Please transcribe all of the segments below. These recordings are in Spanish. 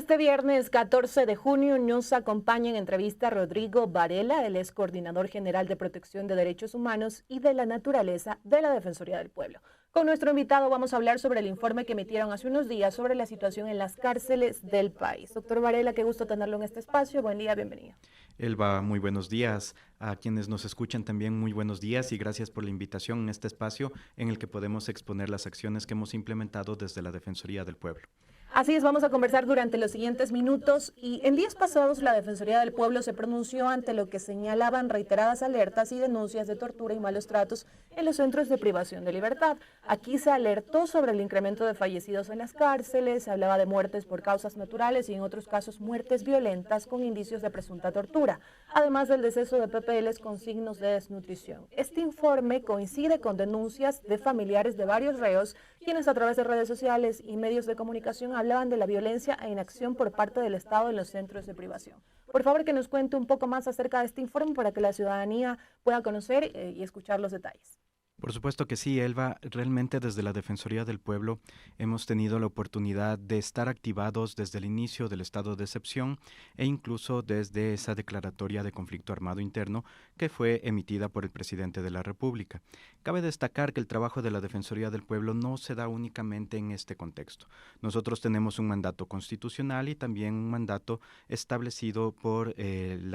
Este viernes 14 de junio nos acompaña en entrevista Rodrigo Varela, él es coordinador general de protección de derechos humanos y de la naturaleza de la Defensoría del Pueblo. Con nuestro invitado vamos a hablar sobre el informe que emitieron hace unos días sobre la situación en las cárceles del país. Doctor Varela, qué gusto tenerlo en este espacio. Buen día, bienvenido. Elba, muy buenos días. A quienes nos escuchan también muy buenos días y gracias por la invitación en este espacio en el que podemos exponer las acciones que hemos implementado desde la Defensoría del Pueblo. Así es, vamos a conversar durante los siguientes minutos y en días pasados la Defensoría del Pueblo se pronunció ante lo que señalaban reiteradas alertas y denuncias de tortura y malos tratos en los centros de privación de libertad. Aquí se alertó sobre el incremento de fallecidos en las cárceles, se hablaba de muertes por causas naturales y en otros casos muertes violentas con indicios de presunta tortura, además del deceso de PPLs con signos de desnutrición. Este informe coincide con denuncias de familiares de varios reos, quienes a través de redes sociales y medios de comunicación hablaban de la violencia e inacción por parte del Estado en los centros de privación. Por favor, que nos cuente un poco más acerca de este informe para que la ciudadanía pueda conocer y escuchar los detalles. Por supuesto que sí, Elba. Realmente desde la Defensoría del Pueblo hemos tenido la oportunidad de estar activados desde el inicio del estado de excepción e incluso desde esa declaratoria de conflicto armado interno que fue emitida por el presidente de la República. Cabe destacar que el trabajo de la Defensoría del Pueblo no se da únicamente en este contexto. Nosotros tenemos un mandato constitucional y también un mandato establecido por el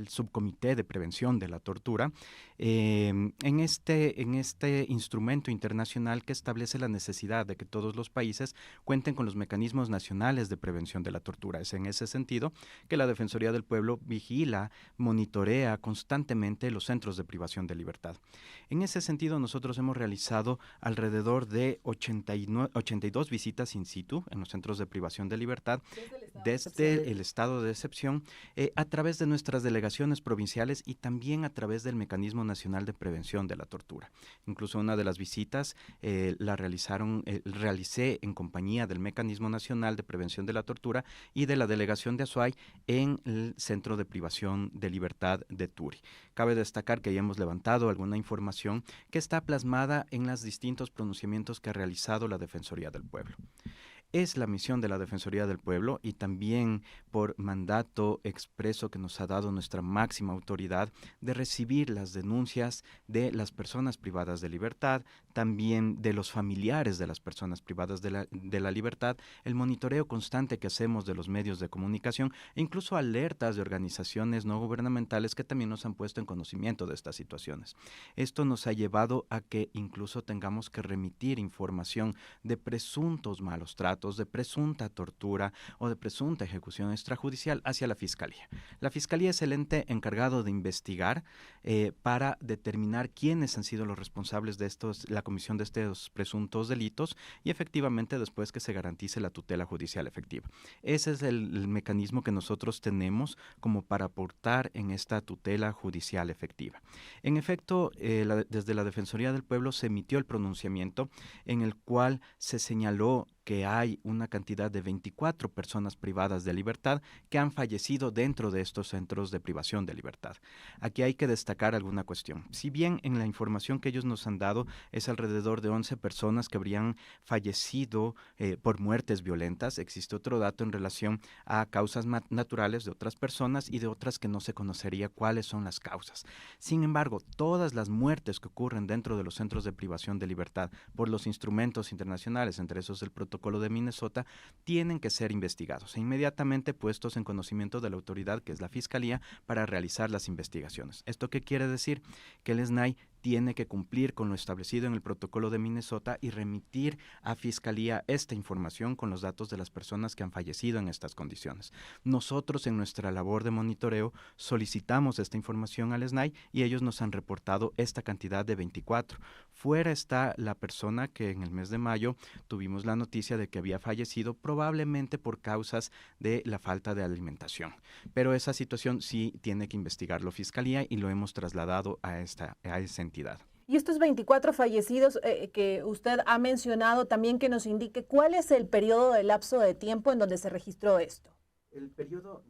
Subcomité de Prevención de la Tortura en este instrumento internacional que establece la necesidad de que todos los países cuenten con los mecanismos nacionales de prevención de la tortura. Es en ese sentido que la Defensoría del Pueblo vigila, monitorea constantemente los centros de privación de libertad. En ese sentido, nosotros hemos realizado alrededor de 82 visitas in situ en los centros de privación de libertad desde el estado de excepción a través de nuestras delegaciones provinciales y también a través del Mecanismo Nacional de Prevención de la Tortura. Incluso una de las visitas realicé en compañía del Mecanismo Nacional de Prevención de la Tortura y de la Delegación de Azuay en el Centro de Privación de Libertad de Turi. Cabe destacar que ya hemos levantado alguna información que está plasmada en los distintos pronunciamientos que ha realizado la Defensoría del Pueblo. Es la misión de la Defensoría del Pueblo y también por mandato expreso que nos ha dado nuestra máxima autoridad de recibir las denuncias de las personas privadas de libertad, también de los familiares de las personas privadas de la libertad, el monitoreo constante que hacemos de los medios de comunicación e incluso alertas de organizaciones no gubernamentales que también nos han puesto en conocimiento de estas situaciones. Esto nos ha llevado a que incluso tengamos que remitir información de presuntos malos tratos, de presunta tortura o de presunta ejecución extrajudicial hacia la Fiscalía. La Fiscalía es el ente encargado de investigar para determinar quiénes han sido los responsables de la comisión de estos presuntos delitos y efectivamente después que se garantice la tutela judicial efectiva. Ese es el mecanismo que nosotros tenemos como para aportar en esta tutela judicial efectiva. En efecto, desde la Defensoría del Pueblo se emitió el pronunciamiento en el cual se señaló que hay una cantidad de 24 personas privadas de libertad que han fallecido dentro de estos centros de privación de libertad. Aquí hay que destacar alguna cuestión. Si bien en la información que ellos nos han dado es alrededor de 11 personas que habrían fallecido por muertes violentas, existe otro dato en relación a causas naturales de otras personas y de otras que no se conocería cuáles son las causas. Sin embargo, todas las muertes que ocurren dentro de los centros de privación de libertad por los instrumentos internacionales, entre esos el Protocolo de Minnesota, tienen que ser investigados e inmediatamente puestos en conocimiento de la autoridad que es la Fiscalía para realizar las investigaciones. ¿Esto qué quiere decir? Que el SNAI tiene que cumplir con lo establecido en el Protocolo de Minnesota y remitir a Fiscalía esta información con los datos de las personas que han fallecido en estas condiciones. Nosotros en nuestra labor de monitoreo solicitamos esta información al SNAI y ellos nos han reportado esta cantidad de 24. Fuera está la persona que en el mes de mayo tuvimos la noticia de que había fallecido probablemente por causas de la falta de alimentación. Pero esa situación sí tiene que investigarlo Fiscalía y lo hemos trasladado a esa entidad. Y estos 24 fallecidos que usted ha mencionado, también que nos indique cuál es el periodo de lapso de tiempo en donde se registró esto. El periodo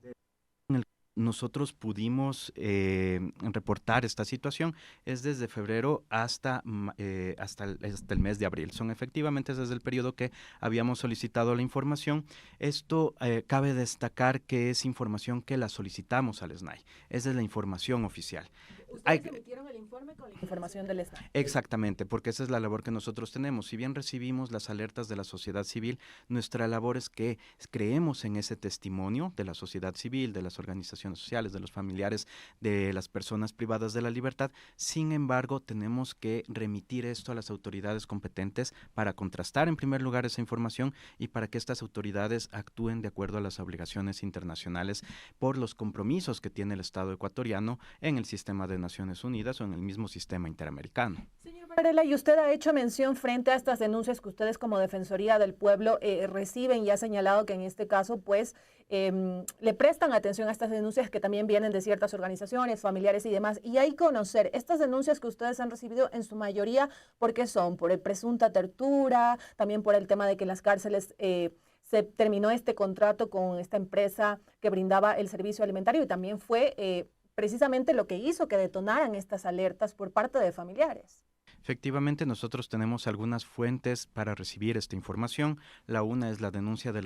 nosotros pudimos reportar esta situación es desde febrero hasta el mes de abril. Son efectivamente desde el periodo que habíamos solicitado la información. Esto cabe destacar que es información que la solicitamos al SNAI. Esa es la información oficial. Ustedes emitieron el informe con la información del SNAI. Exactamente, porque esa es la labor que nosotros tenemos. Si bien recibimos las alertas de la sociedad civil, nuestra labor es que creemos en ese testimonio de la sociedad civil, de las organizaciones sociales, de los familiares, de las personas privadas de la libertad. Sin embargo, tenemos que remitir esto a las autoridades competentes para contrastar en primer lugar esa información y para que estas autoridades actúen de acuerdo a las obligaciones internacionales por los compromisos que tiene el Estado ecuatoriano en el sistema de Naciones Unidas o en el mismo sistema interamericano. Señor Varela, y usted ha hecho mención frente a estas denuncias que ustedes como Defensoría del Pueblo reciben y ha señalado que en este caso pues le prestan atención a estas denuncias que también vienen de ciertas organizaciones, familiares y demás. Y hay que conocer, estas denuncias que ustedes han recibido en su mayoría, ¿por qué son? Por presunta tortura, también por el tema de que en las cárceles se terminó este contrato con esta empresa que brindaba el servicio alimentario y también fue precisamente lo que hizo que detonaran estas alertas por parte de familiares. Efectivamente, nosotros tenemos algunas fuentes para recibir esta información. La una es la denuncia de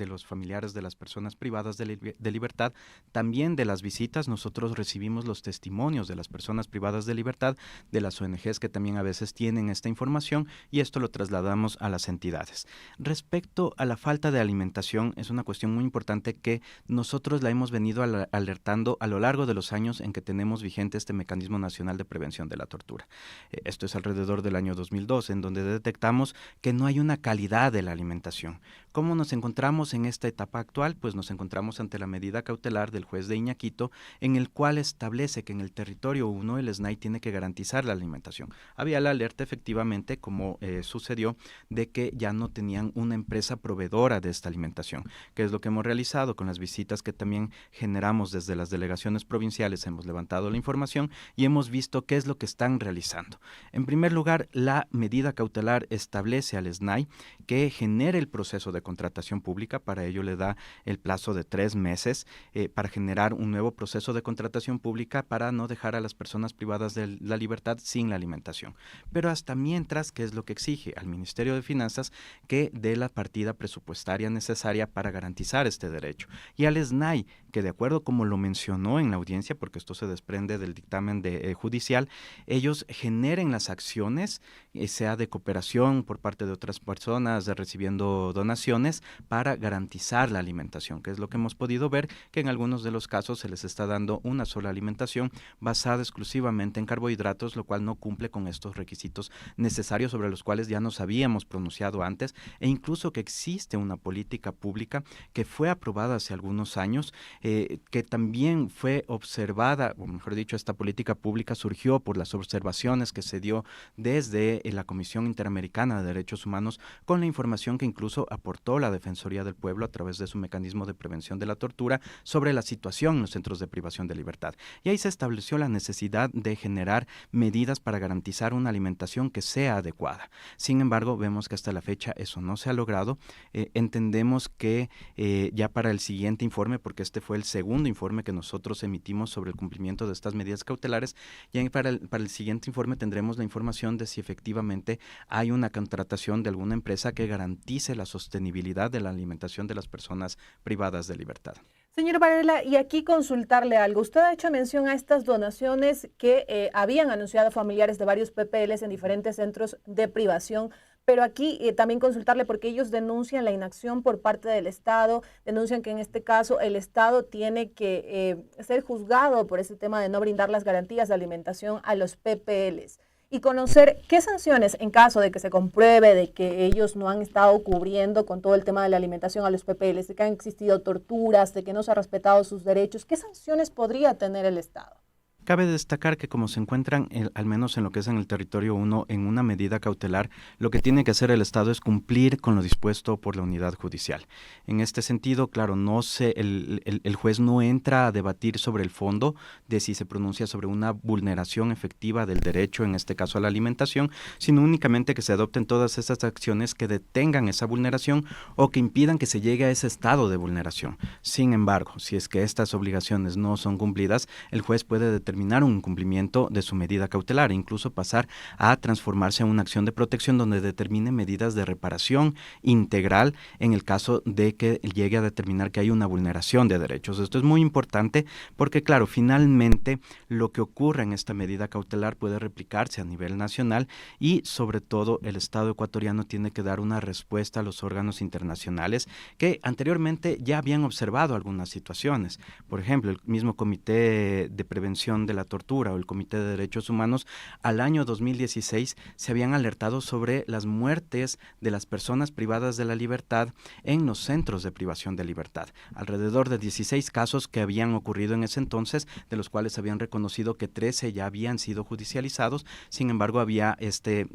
los familiares de las personas privadas de libertad. También de las visitas, nosotros recibimos los testimonios de las personas privadas de libertad, de las ONGs que también a veces tienen esta información y esto lo trasladamos a las entidades. Respecto a la falta de alimentación, es una cuestión muy importante que nosotros la hemos venido alertando a lo largo de los años en que tenemos vigente este Mecanismo Nacional de Prevención de la Tortura. Esto es alrededor del año 2012, en donde detectamos que no hay una calidad de la alimentación. ¿Cómo nos encontramos en esta etapa actual? Pues nos encontramos ante la medida cautelar del juez de Iñaquito, en el cual establece que en el territorio 1 el SNAI tiene que garantizar la alimentación. Había la alerta efectivamente, como sucedió, de que ya no tenían una empresa proveedora de esta alimentación, que es lo que hemos realizado con las visitas que también generamos desde las delegaciones provinciales. Hemos levantado la información y hemos visto qué es lo que están realizando. En primer lugar, la medida cautelar establece al SNAI que genere el proceso de contratación pública. Para ello le da el plazo de 3 meses para generar un nuevo proceso de contratación pública para no dejar a las personas privadas de la libertad sin la alimentación. Pero hasta mientras, ¿qué es lo que exige al Ministerio de Finanzas? Que dé la partida presupuestaria necesaria para garantizar este derecho. Y al SNAI, que de acuerdo como lo mencionó en la audiencia, porque esto se desprende del dictamen judicial, ellos generen las acciones, sea de cooperación por parte de otras personas, recibiendo donaciones para garantizar la alimentación, que es lo que hemos podido ver, que en algunos de los casos se les está dando una sola alimentación basada exclusivamente en carbohidratos, lo cual no cumple con estos requisitos necesarios sobre los cuales ya nos habíamos pronunciado antes, e incluso que existe una política pública que fue aprobada hace algunos años, que también fue observada, o mejor dicho, esta política pública surgió por las observaciones que se dio desde la Comisión Interamericana de Derechos Humanos, con la información que incluso aportó la Defensoría del Pueblo a través de su mecanismo de prevención de la tortura sobre la situación en los centros de privación de libertad. Y ahí se estableció la necesidad de generar medidas para garantizar una alimentación que sea adecuada. Sin embargo, vemos que hasta la fecha eso no se ha logrado. Entendemos que ya para el siguiente informe, porque este fue el segundo informe que nosotros emitimos sobre el cumplimiento de estas medidas cautelares, ya para el siguiente informe tendremos la información de si efectivamente hay una contratación de alguna empresa que garantice la sostenibilidad de la alimentación de las personas privadas de libertad. Señor Varela, y aquí consultarle algo. Usted ha hecho mención a estas donaciones que habían anunciado familiares de varios PPLs en diferentes centros de privación, pero aquí también consultarle porque ellos denuncian la inacción por parte del Estado, denuncian que en este caso el Estado tiene que ser juzgado por ese tema de no brindar las garantías de alimentación a los PPLs. Y conocer qué sanciones, en caso de que se compruebe de que ellos no han estado cubriendo con todo el tema de la alimentación a los PPLs, de que han existido torturas, de que no se han respetado sus derechos, ¿qué sanciones podría tener el Estado? Cabe destacar que como se encuentran, al menos en lo que es en el territorio 1, en una medida cautelar, lo que tiene que hacer el Estado es cumplir con lo dispuesto por la unidad judicial. En este sentido, claro, el juez no entra a debatir sobre el fondo de si se pronuncia sobre una vulneración efectiva del derecho, en este caso a la alimentación, sino únicamente que se adopten todas esas acciones que detengan esa vulneración o que impidan que se llegue a ese estado de vulneración. Sin embargo, si es que estas obligaciones no son cumplidas, el juez puede determinar un incumplimiento de su medida cautelar e incluso pasar a transformarse en una acción de protección donde determine medidas de reparación integral en el caso de que llegue a determinar que hay una vulneración de derechos. Esto es muy importante porque, claro, finalmente lo que ocurre en esta medida cautelar puede replicarse a nivel nacional y, sobre todo, el Estado ecuatoriano tiene que dar una respuesta a los órganos internacionales que anteriormente ya habían observado algunas situaciones. Por ejemplo, el mismo Comité de Prevención de la Tortura o el Comité de Derechos Humanos al año 2016 se habían alertado sobre las muertes de las personas privadas de la libertad en los centros de privación de libertad. Alrededor de 16 casos que habían ocurrido en ese entonces, de los cuales habían reconocido que 13 ya habían sido judicializados. Sin embargo, había este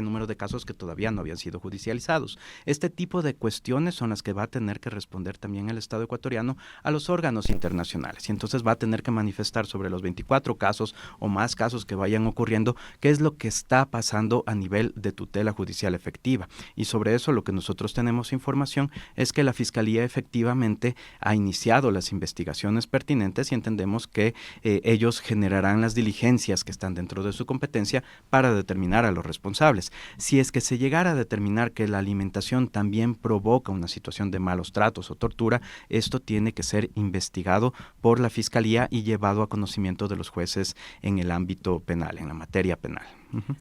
número de casos que todavía no habían sido judicializados. Este tipo de cuestiones son las que va a tener que responder también el Estado ecuatoriano a los órganos internacionales, y entonces va a tener que manifestar sobre los 24 casos o más casos que vayan ocurriendo qué es lo que está pasando a nivel de tutela judicial efectiva. Y sobre eso lo que nosotros tenemos información es que la Fiscalía efectivamente ha iniciado las investigaciones pertinentes y entendemos que ellos generarán las diligencias que están dentro de su competencia para determinar a los responsables. Si es que se llegara a determinar que la alimentación también provoca una situación de malos tratos o tortura, esto tiene que ser investigado por la Fiscalía y llevado a conocimiento de los jueces en el ámbito penal, en la materia penal.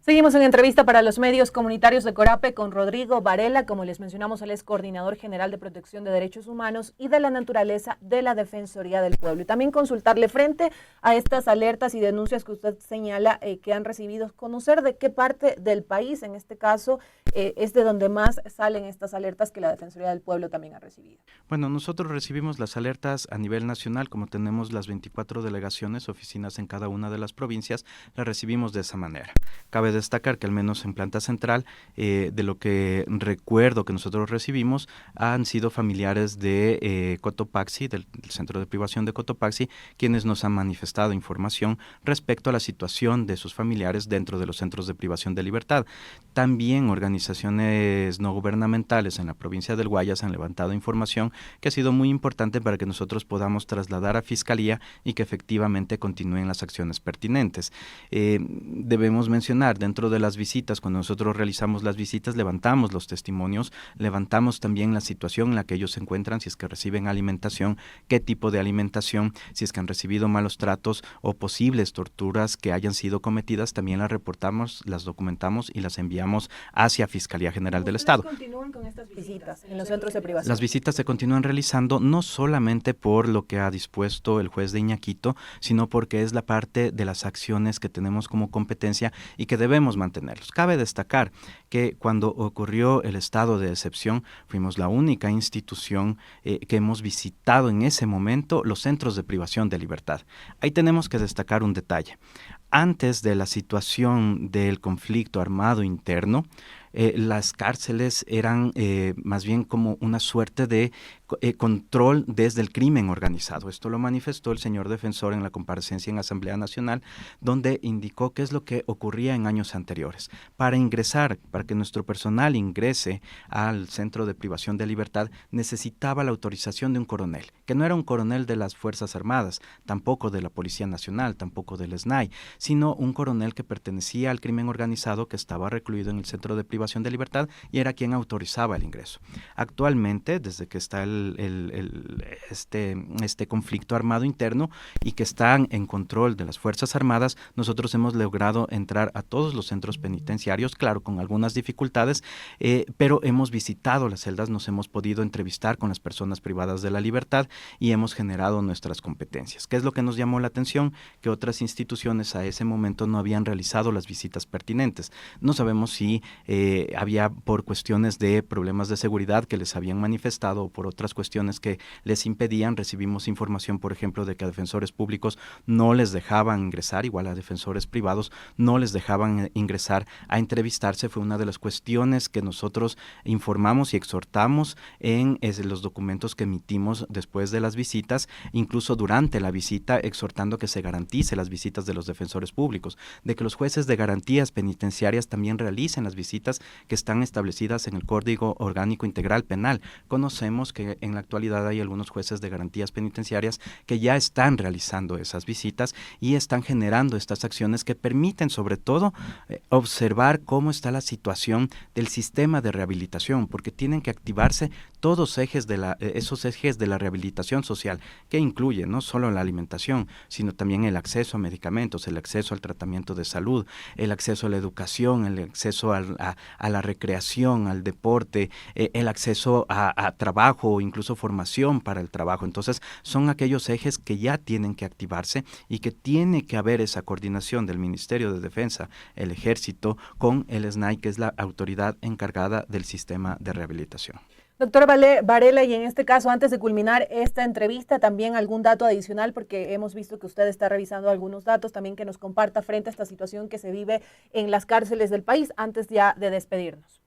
Seguimos en entrevista para los medios comunitarios de Corape con Rodrigo Varela. Como les mencionamos, él es coordinador general de protección de derechos humanos y de la naturaleza de la Defensoría del Pueblo. Y también consultarle frente a estas alertas y denuncias que usted señala que han recibido, conocer de qué parte del país, en este caso, es de donde más salen estas alertas que la Defensoría del Pueblo también ha recibido. Bueno, nosotros recibimos las alertas a nivel nacional, como tenemos las 24 delegaciones, oficinas en cada una de las provincias, las recibimos de esa manera. Cabe destacar que al menos en Planta Central, de lo que recuerdo que nosotros recibimos, han sido familiares de Cotopaxi, del Centro de Privación de Cotopaxi, quienes nos han manifestado información respecto a la situación de sus familiares dentro de los centros de privación de libertad. También organizaciones no gubernamentales en la provincia del Guayas han levantado información que ha sido muy importante para que nosotros podamos trasladar a Fiscalía y que efectivamente continúen las acciones pertinentes. Debemos mencionar, dentro de las visitas, cuando nosotros realizamos las visitas, levantamos los testimonios, levantamos también la situación en la que ellos se encuentran, si es que reciben alimentación, qué tipo de alimentación, si es que han recibido malos tratos o posibles torturas que hayan sido cometidas, también las reportamos, las documentamos y las enviamos hacia Fiscalía General del Estado. ¿Continúan con estas visitas en los centros de privación? Las visitas se continúan realizando no solamente por lo que ha dispuesto el juez de Iñaquito, sino porque es la parte de las acciones que tenemos como competencia y que debemos mantenerlos. Cabe destacar que cuando ocurrió el estado de excepción, fuimos la única institución que hemos visitado en ese momento los centros de privación de libertad. Ahí tenemos que destacar un detalle. Antes de la situación del conflicto armado interno, las cárceles eran más bien como una suerte de control desde el crimen organizado. Esto lo manifestó el señor defensor en la comparecencia en Asamblea Nacional, donde indicó qué es lo que ocurría en años anteriores. Para que nuestro personal ingrese al centro de privación de libertad, necesitaba la autorización de un coronel, que no era un coronel de las Fuerzas Armadas, tampoco de la Policía Nacional, tampoco del SNAI, sino un coronel que pertenecía al crimen organizado, que estaba recluido en el centro de privación de libertad y era quien autorizaba el ingreso. Actualmente, desde que está este conflicto armado interno y que están en control de las Fuerzas Armadas, nosotros hemos logrado entrar a todos los centros penitenciarios, claro, con algunas dificultades, pero hemos visitado las celdas, nos hemos podido entrevistar con las personas privadas de la libertad y hemos generado nuestras competencias. ¿Qué es lo que nos llamó la atención? Que otras instituciones a ese momento no habían realizado las visitas pertinentes. No sabemos si había por cuestiones de problemas de seguridad que les habían manifestado o por otras otras cuestiones que les impedían. Recibimos información, por ejemplo, de que a defensores públicos no les dejaban ingresar, igual a defensores privados no les dejaban ingresar a entrevistarse. Fue una de las cuestiones que nosotros informamos y exhortamos en los documentos que emitimos después de las visitas, incluso durante la visita, exhortando que se garantice las visitas de los defensores públicos, de que los jueces de garantías penitenciarias también realicen las visitas que están establecidas en el Código Orgánico Integral Penal. Conocemos que en la actualidad hay algunos jueces de garantías penitenciarias que ya están realizando esas visitas y están generando estas acciones que permiten sobre todo observar cómo está la situación del sistema de rehabilitación, porque tienen que activarse todos esos ejes de la rehabilitación social, que incluye no solo la alimentación, sino también el acceso a medicamentos, el acceso al tratamiento de salud, el acceso a la educación, el acceso a la recreación, al deporte, el acceso a trabajo o incluso formación para el trabajo. Entonces, son aquellos ejes que ya tienen que activarse y que tiene que haber esa coordinación del Ministerio de Defensa, el Ejército, con el SNAI, que es la autoridad encargada del sistema de rehabilitación. Doctor Varela, y en este caso, antes de culminar esta entrevista, también algún dato adicional, porque hemos visto que usted está revisando algunos datos, también que nos comparta frente a esta situación que se vive en las cárceles del país, antes ya de despedirnos.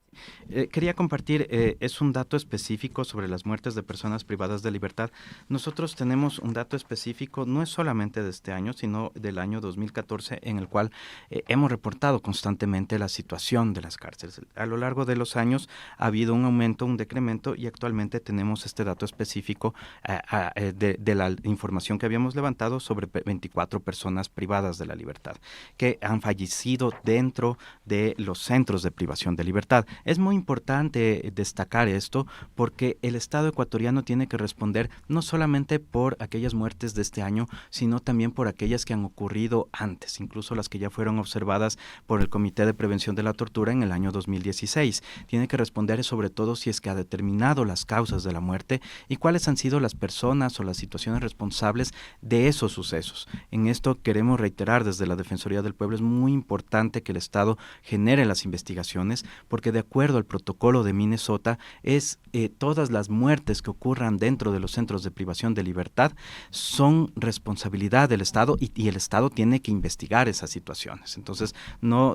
Quería compartir, es un dato específico sobre las muertes de personas privadas de libertad. Nosotros tenemos un dato específico, no es solamente de este año, sino del año 2014, en el cual hemos reportado constantemente la situación de las cárceles. A lo largo de los años ha habido un aumento, un decremento, y actualmente tenemos este dato específico de la información que habíamos levantado sobre 24 personas privadas de la libertad que han fallecido dentro de los centros de privación de libertad. Es muy importante destacar esto porque el Estado ecuatoriano tiene que responder no solamente por aquellas muertes de este año, sino también por aquellas que han ocurrido antes, incluso las que ya fueron observadas por el Comité de Prevención de la Tortura en el año 2016. Tiene que responder sobre todo si es que ha determinado las causas de la muerte y cuáles han sido las personas o las situaciones responsables de esos sucesos. En esto queremos reiterar desde la Defensoría del Pueblo, es muy importante que el Estado genere las investigaciones porque de acuerdo al protocolo de Minnesota, todas las muertes que ocurran dentro de los centros de privación de libertad son responsabilidad del Estado y el Estado tiene que investigar esas situaciones. Entonces, no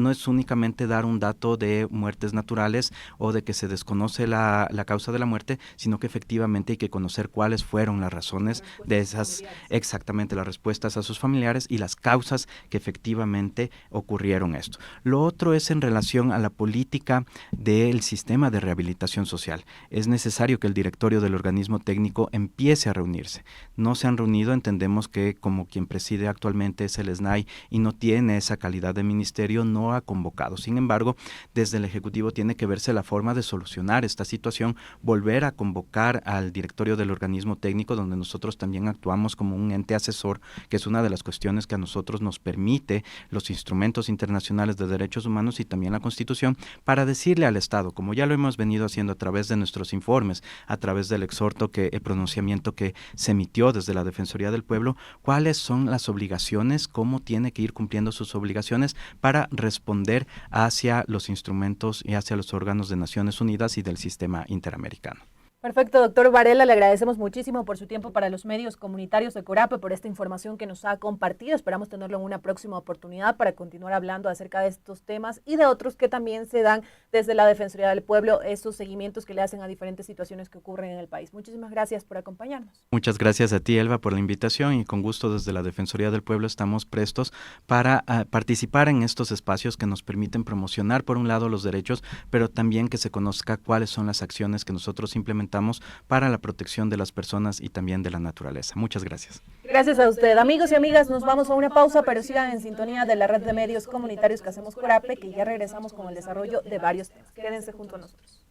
es únicamente dar un dato de muertes naturales o de que se desconoce la causa de la muerte, sino que efectivamente hay que conocer cuáles fueron las razones de esas, exactamente las respuestas a sus familiares y las causas que efectivamente ocurrieron esto. Lo otro es en relación a la política del sistema de rehabilitación social. Es necesario que el directorio del organismo técnico empiece a reunirse. No se han reunido, entendemos que como quien preside actualmente es el SNAI y no tiene esa calidad de ministerio, no ha convocado. Sin embargo, desde el Ejecutivo tiene que verse la forma de solucionar esta situación, volver a convocar al directorio del organismo técnico, donde nosotros también actuamos como un ente asesor, que es una de las cuestiones que a nosotros nos permite los instrumentos internacionales de derechos humanos y también la Constitución, para decirle al Estado, como ya lo hemos venido haciendo a través de nuestros informes, a través del el pronunciamiento que se emitió desde la Defensoría del Pueblo, cuáles son las obligaciones, cómo tiene que ir cumpliendo sus obligaciones para responder hacia los instrumentos y hacia los órganos de Naciones Unidas y del sistema interamericano. Perfecto, doctor Varela, le agradecemos muchísimo por su tiempo para los medios comunitarios de Corape, por esta información que nos ha compartido. Esperamos tenerlo en una próxima oportunidad para continuar hablando acerca de estos temas y de otros que también se dan desde la Defensoría del Pueblo, estos seguimientos que le hacen a diferentes situaciones que ocurren en el país. Muchísimas gracias por acompañarnos. Muchas gracias a ti, Elba, por la invitación y con gusto desde la Defensoría del Pueblo estamos prestos para participar en estos espacios que nos permiten promocionar, por un lado, los derechos, pero también que se conozca cuáles son las acciones que nosotros implementamos para la protección de las personas y también de la naturaleza. Muchas gracias. Gracias a usted. Amigos y amigas, nos vamos a una pausa, pero sigan en sintonía de la red de medios comunitarios que hacemos Corape, que ya regresamos con el desarrollo de varios temas. Quédense junto a nosotros.